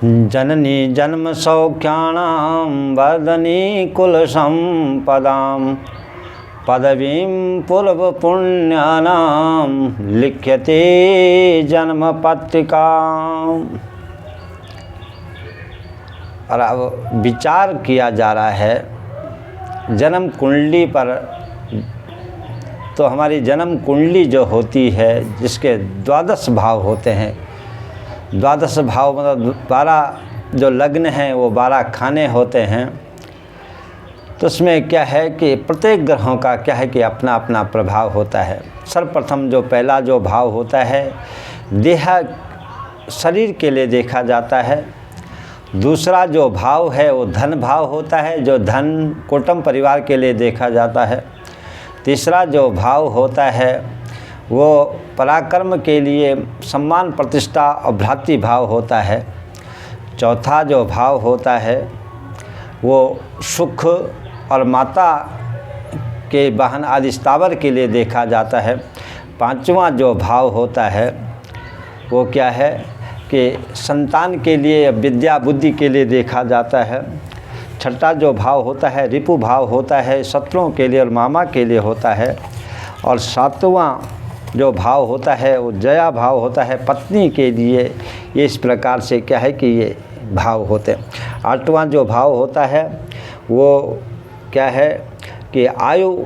जननी जन्म सौख्याणां वर्धनी कुल संपदां पदवीं पूर्व पुण्यानां लिख्यते जन्म पत्रिका। और अब विचार किया जा रहा है जन्म कुंडली पर। तो हमारी जन्म कुंडली जो होती है जिसके 12 भाव होते हैं, 12 भाव मतलब 12 जो लग्न हैं वो 12 खाने होते हैं। तो उसमें क्या है कि प्रत्येक ग्रहों का क्या है कि अपना अपना प्रभाव होता है। सर्वप्रथम जो पहला जो भाव होता है देह शरीर के लिए देखा जाता है। दूसरा जो भाव है वो धन भाव होता है, जो धन कुटुंब परिवार के लिए देखा जाता है। तीसरा जो भाव होता है वो पराक्रम के लिए सम्मान प्रतिष्ठा और भ्रातृ भाव होता है। चौथा जो भाव होता है वो सुख और माता के वाहन आदि स्थावर के लिए देखा जाता है। पांचवा जो भाव होता है वो क्या है कि संतान के लिए विद्या बुद्धि के लिए देखा जाता है। छठा जो भाव होता है रिपु भाव होता है, शत्रुओं के लिए और मामा के लिए होता है। और सातवां जो भाव होता है वो जया भाव होता है, पत्नी के लिए। ये इस प्रकार से क्या है कि ये भाव होते हैं। आठवां जो भाव होता है वो क्या है कि आयु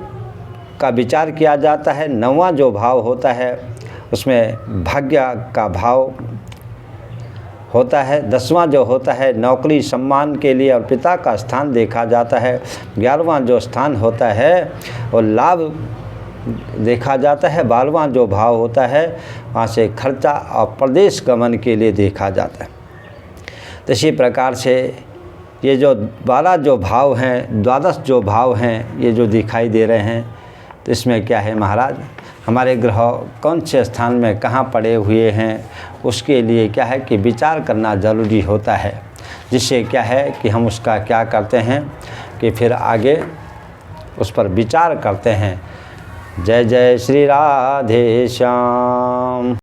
का विचार किया जाता है। नौवां जो भाव होता है उसमें भाग्य का भाव होता है। 10वां जो होता है नौकरी सम्मान के लिए और पिता का स्थान देखा जाता है। 11वां जो स्थान होता है वो लाभ देखा जाता है। 12वां जो भाव होता है वहाँ से खर्चा और प्रदेश गमन के लिए देखा जाता है। तो इसी प्रकार से ये जो 12 जो भाव हैं, 12 जो भाव हैं ये जो दिखाई दे रहे हैं, तो इसमें क्या है महाराज हमारे ग्रह कौन से स्थान में कहाँ पड़े हुए हैं उसके लिए क्या है कि विचार करना ज़रूरी होता है। जिससे क्या है कि हम उसका क्या करते हैं कि फिर आगे उस पर विचार करते हैं। जय जय श्री राधे श्याम।